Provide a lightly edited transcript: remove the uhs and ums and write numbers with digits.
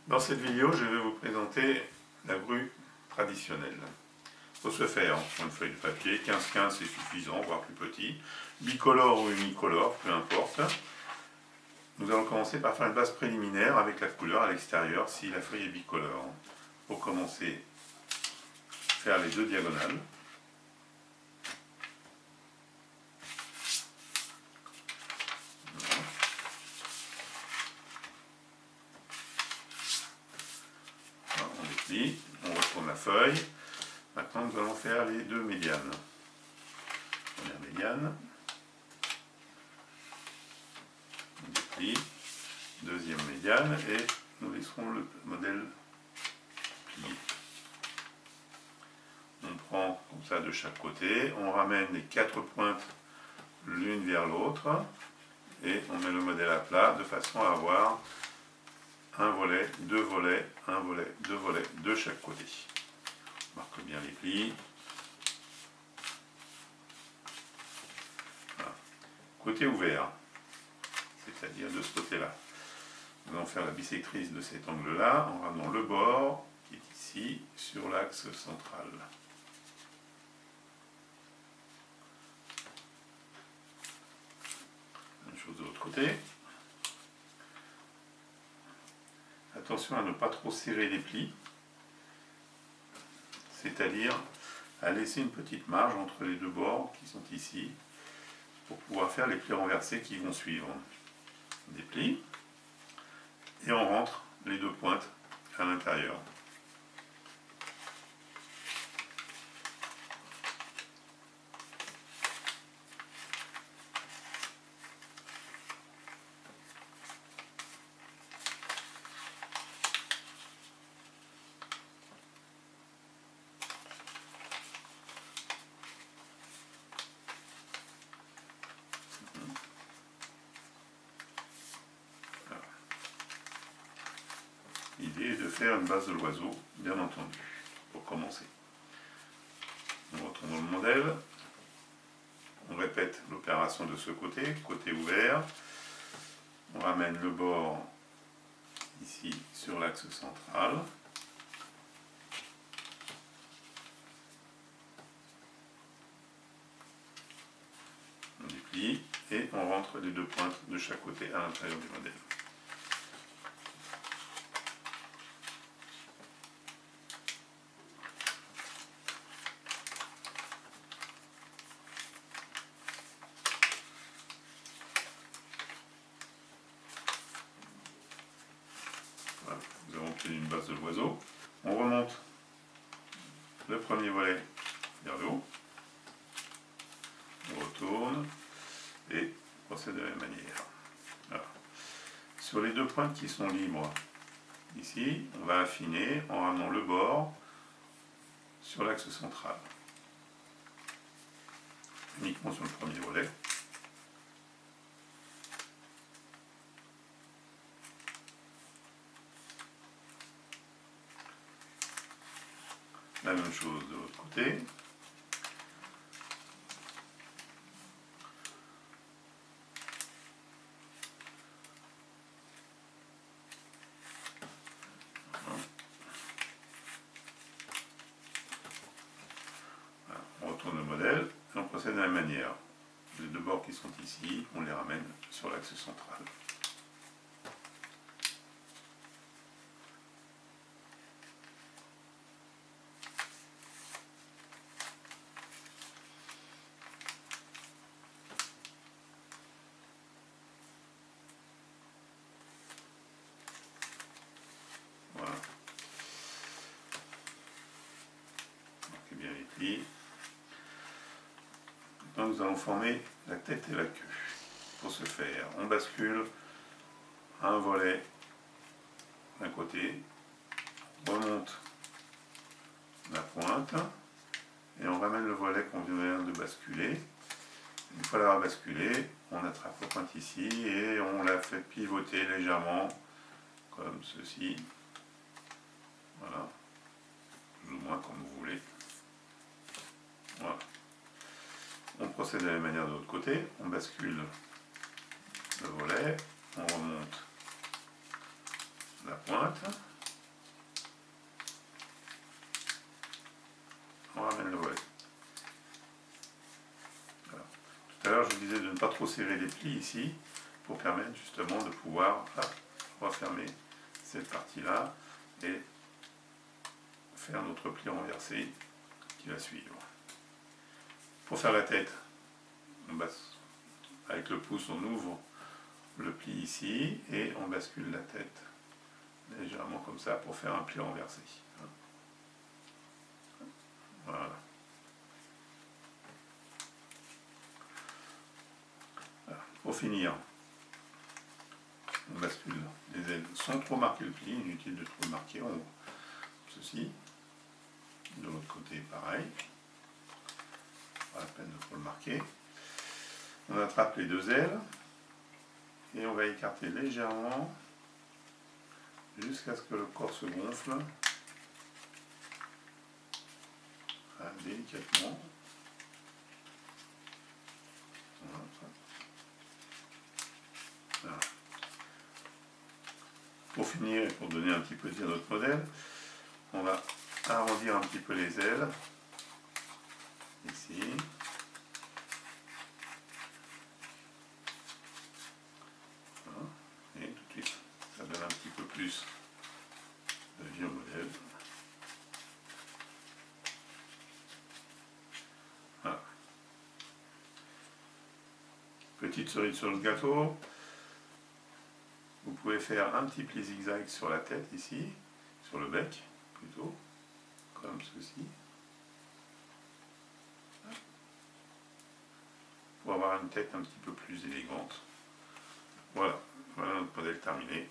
Dans cette vidéo, je vais vous présenter la grue traditionnelle. Il faut se faire sur une feuille de papier, 15-15 c'est suffisant, voire plus petit, bicolore ou unicolore, peu importe. Nous allons commencer par faire une base préliminaire avec la couleur à l'extérieur si la feuille est bicolore. Pour commencer, faire les deux diagonales. On retourne la feuille. Maintenant, nous allons faire les deux médianes. Première médiane. On déplie. Deuxième médiane et nous laisserons le modèle plié. On prend comme ça de chaque côté. On ramène les quatre pointes l'une vers l'autre et on met le modèle à plat de façon à avoir un volet, deux volets, un volet, deux volets de chaque côté. On marque bien les plis. Voilà. Côté ouvert, c'est-à-dire de ce côté-là. Nous allons faire la bissectrice de cet angle-là en ramenant le bord qui est ici sur l'axe central. Même chose de l'autre côté. Attention à ne pas trop serrer les plis, c'est-à-dire à laisser une petite marge entre les deux bords qui sont ici pour pouvoir faire les plis renversés qui vont suivre. On déplie et on rentre les deux pointes à l'intérieur. L'idée est de faire une base de l'oiseau, bien entendu, pour commencer. On retourne le modèle, on répète l'opération de ce côté, côté ouvert, on ramène le bord ici sur l'axe central, on déplie et on rentre les deux pointes de chaque côté à l'intérieur du modèle. Voilà, nous avons obtenu une base de l'oiseau. On remonte le premier volet vers le haut. On retourne et on procède de la même manière. Voilà. Sur les deux pointes qui sont libres, ici, on va affiner en ramenant le bord sur l'axe central. Uniquement sur le premier volet. La même chose de l'autre côté. Voilà. On retourne le modèle et on procède de la même manière. Les deux bords qui sont ici, on les ramène sur l'axe central. Voilà. Marquez bien les plis. Maintenant, nous allons former la tête et la queue. Pour ce faire, on bascule un volet d'un côté, on remonte la pointe et on ramène le volet qu'on vient de basculer. Une fois l'avoir basculé, on attrape la pointe ici et on la fait pivoter légèrement comme ceci. Voilà, plus ou moins comme vous voulez. Voilà. On procède de la même manière de l'autre côté, on bascule le volet, on remonte la pointe, à l'heure, je vous disais de ne pas trop serrer les plis ici, pour permettre justement de pouvoir refermer cette partie-là et faire notre pli renversé qui va suivre. Pour faire la tête, avec le pouce, on ouvre le pli ici et on bascule la tête légèrement comme ça pour faire un pli renversé. Voilà. Pour finir, on bascule les ailes sans trop marquer le pli, inutile de trop le marquer, on ceci. De l'autre côté, pareil. Pas la peine de trop le marquer. On attrape les deux ailes et on va écarter légèrement jusqu'à ce que le corps se gonfle. Voilà, délicatement. Voilà. Pour finir et pour donner un petit peu de vie à notre modèle, on va arrondir un petit peu les ailes. Ici. Voilà. Et tout de suite, ça donne un petit peu plus de vie au modèle. Voilà. Petite cerise sur le gâteau. Vous pouvez faire un petit pli zigzag sur la tête ici, sur le bec plutôt, comme ceci. Pour avoir une tête un petit peu plus élégante. Voilà, voilà notre modèle terminé.